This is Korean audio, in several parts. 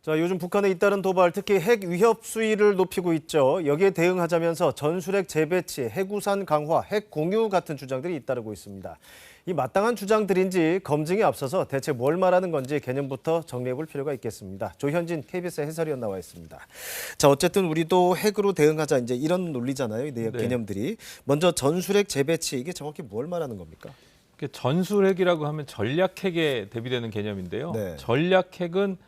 자, 요즘 북한의 잇따른 도발, 특히 핵 위협 수위를 높이고 있죠. 여기에 대응하자면서 전술핵 재배치, 핵우산 강화, 핵 공유 같은 주장들이 잇따르고 있습니다. 이 마땅한 주장들인지 검증에 앞서서 대체 뭘 말하는 건지 개념부터 정리해 볼 필요가 있겠습니다. 조현진 KBS 해설위원 나와 있습니다. 자, 어쨌든 우리도 핵으로 대응하자 이제 이런 논리잖아요. 이 개념들이. 먼저 전술핵 재배치, 이게 정확히 뭘 말하는 겁니까? 전술핵이라고 하면 전략핵에 대비되는 개념인데요. 네. 전략핵은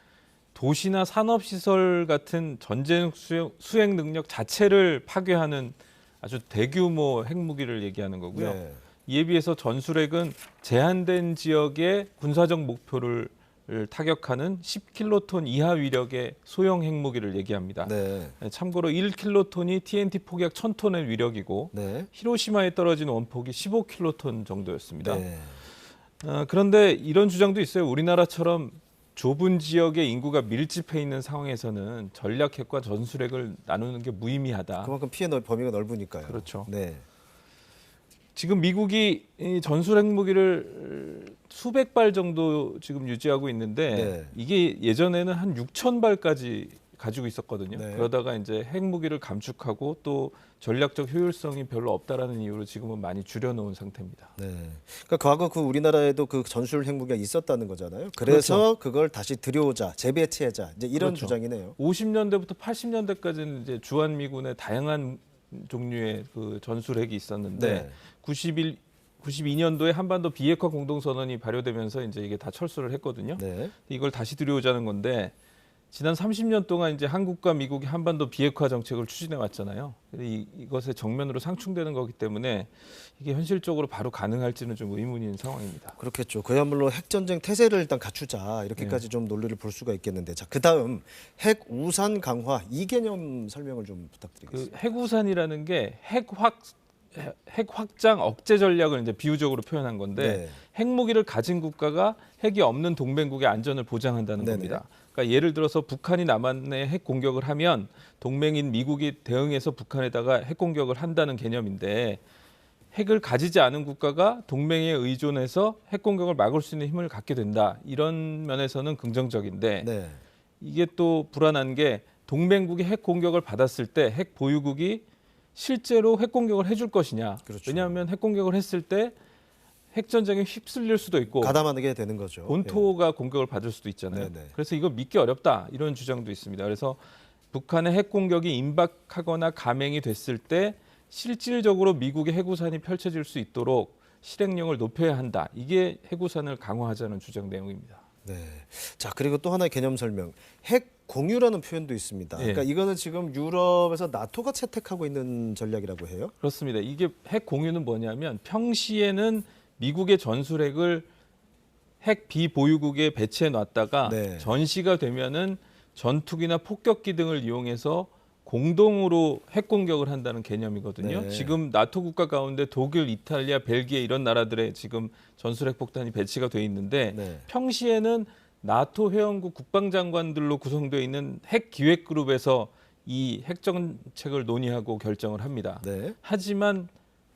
도시나 산업시설 같은 전쟁 수행 능력 자체를 파괴하는 아주 대규모 핵무기를 얘기하는 거고요. 네. 이에 비해서 전술핵은 제한된 지역의 군사적 목표를 타격하는 10킬로톤 이하 위력의 소형 핵무기를 얘기합니다. 네. 참고로 1킬로톤이 TNT 폭약 1000톤의 위력이고 네. 히로시마에 떨어진 원폭이 15킬로톤 정도였습니다. 네. 그런데 이런 주장도 있어요. 우리나라처럼 좁은 지역에 인구가 밀집해 있는 상황에서는 전략핵과 전술핵을 나누는 게 무의미하다. 그만큼 피해 범위가 넓으니까요. 그렇죠. 네. 지금 미국이 이 전술핵 무기를 수백 발 정도 지금 유지하고 있는데 네. 이게 예전에는 한 6천 발까지 가지고 있었거든요. 네. 그러다가 이제 핵무기를 감축하고 또 전략적 효율성이 별로 없다라는 이유로 지금은 많이 줄여놓은 상태입니다. 네. 그러니까 과거 그 우리나라에도 그 전술 핵무기가 있었다는 거잖아요. 그래서 그렇죠. 그걸 다시 들여오자, 재배치하자, 이제 이런 그렇죠. 주장이네요. 50년대부터 80년대까지는 이제 주한미군의 다양한 종류의 그 전술핵이 있었는데 네. 92년도에 한반도 비핵화 공동선언이 발효되면서 이제 이게 다 철수를 했거든요. 네. 이걸 다시 들여오자는 건데 지난 30년 동안 이제 한국과 미국이 한반도 비핵화 정책을 추진해 왔잖아요. 이것에 정면으로 상충되는 거기 때문에 이게 현실적으로 바로 가능할지는 좀 의문인 상황입니다. 그렇겠죠. 그야말로 핵전쟁 태세를 일단 갖추자, 이렇게까지 좀 논리를 볼 수가 있겠는데, 자, 그다음 핵 우산 강화, 이 개념 설명을 좀 부탁드리겠습니다. 그 핵우산이라는 게 핵 확장 억제 전략을 이제 비유적으로 표현한 건데 네. 핵무기를 가진 국가가 핵이 없는 동맹국의 안전을 보장한다는 네네. 겁니다. 그러니까 예를 들어서 북한이 남한에 핵 공격을 하면 동맹인 미국이 대응해서 북한에다가 핵 공격을 한다는 개념인데 핵을 가지지 않은 국가가 동맹에 의존해서 핵 공격을 막을 수 있는 힘을 갖게 된다. 이런 면에서는 긍정적인데 네. 이게 또 불안한 게 동맹국이 핵 공격을 받았을 때 핵 보유국이 실제로 핵 공격을 해줄 것이냐. 그렇죠. 왜냐하면 핵 공격을 했을 때 핵전쟁에 휩쓸릴 수도 있고 가담하게 되는 거죠. 본토가 공격을 받을 수도 있잖아요. 네네. 그래서 이거 믿기 어렵다. 이런 주장도 있습니다. 그래서 북한의 핵 공격이 임박하거나 감행이 됐을 때 실질적으로 미국의 핵우산이 펼쳐질 수 있도록 실행력을 높여야 한다. 이게 핵우산을 강화하자는 주장 내용입니다. 네. 자, 그리고 또 하나의 개념 설명. 핵 공유라는 표현도 있습니다. 예. 그러니까 이거는 지금 유럽에서 나토가 채택하고 있는 전략이라고 해요. 그렇습니다. 이게 핵 공유는 뭐냐면 평시에는 미국의 전술핵을 핵 비보유국에 배치해 놨다가 네. 전시가 되면은 전투기나 폭격기 등을 이용해서 공동으로 핵 공격을 한다는 개념이거든요. 네. 지금 나토 국가 가운데 독일, 이탈리아, 벨기에 이런 나라들의 지금 전술핵 폭탄이 배치가 돼 있는데 네. 평시에는 나토 회원국 국방장관들로 구성되어 있는 핵 기획 그룹에서 이 핵 정책을 논의하고 결정을 합니다. 네. 하지만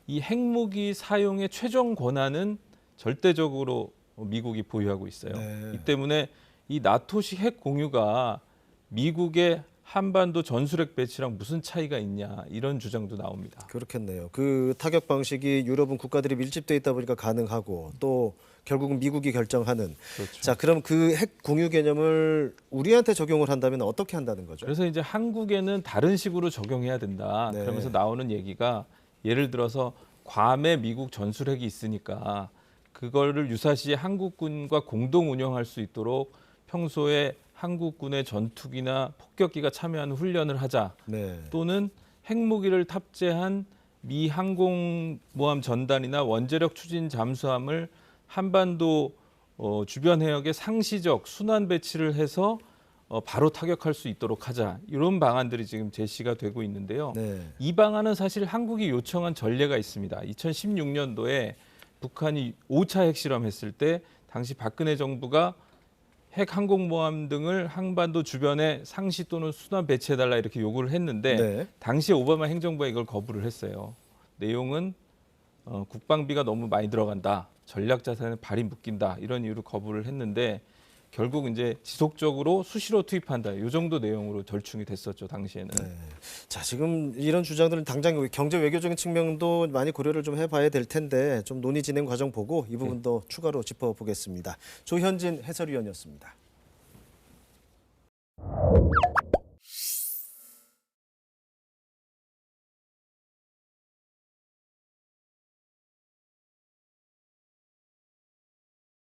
이 핵무기 사용의 최종 권한은 절대적으로 미국이 보유하고 있어요. 네. 이 때문에 이 나토식 핵 공유가 미국의 한반도 전술핵 배치랑 무슨 차이가 있냐 이런 주장도 나옵니다. 그렇겠네요. 그 타격 방식이 유럽은 국가들이 밀집돼 있다 보니까 가능하고 또 결국은 미국이 결정하는. 그렇죠. 자, 그럼 그 핵 공유 개념을 우리한테 적용을 한다면 어떻게 한다는 거죠? 그래서 이제 한국에는 다른 식으로 적용해야 된다. 네. 그러면서 나오는 얘기가 예를 들어서 괌에 미국 전술핵이 있으니까 그거를 유사시 한국군과 공동 운영할 수 있도록 평소에 한국군의 전투기나 폭격기가 참여하는 훈련을 하자. 네. 또는 핵무기를 탑재한 미 항공모함 전단이나 원자력 추진 잠수함을 한반도 주변 해역에 상시적 순환 배치를 해서 바로 타격할 수 있도록 하자. 이런 방안들이 지금 제시가 되고 있는데요. 네. 이 방안은 사실 한국이 요청한 전례가 있습니다. 2016년도에 북한이 5차 핵실험했을 때 당시 박근혜 정부가 핵 항공모함 등을 한반도 주변에 상시 또는 순환 배치해달라 이렇게 요구를 했는데 네. 당시 오바마 행정부가 이걸 거부를 했어요. 내용은 국방비가 너무 많이 들어간다. 전략 자산에 발이 묶인다. 이런 이유로 거부를 했는데 결국 이제 지속적으로 수시로 투입한다. 이 정도 내용으로 절충이 됐었죠, 당시에는. 네. 자, 지금 이런 주장들은 당장 경제 외교적인 측면도 많이 고려를 좀 해봐야 될 텐데 좀 논의 진행 과정 보고 이 부분도 추가로 짚어보겠습니다. 조현진 해설위원이었습니다.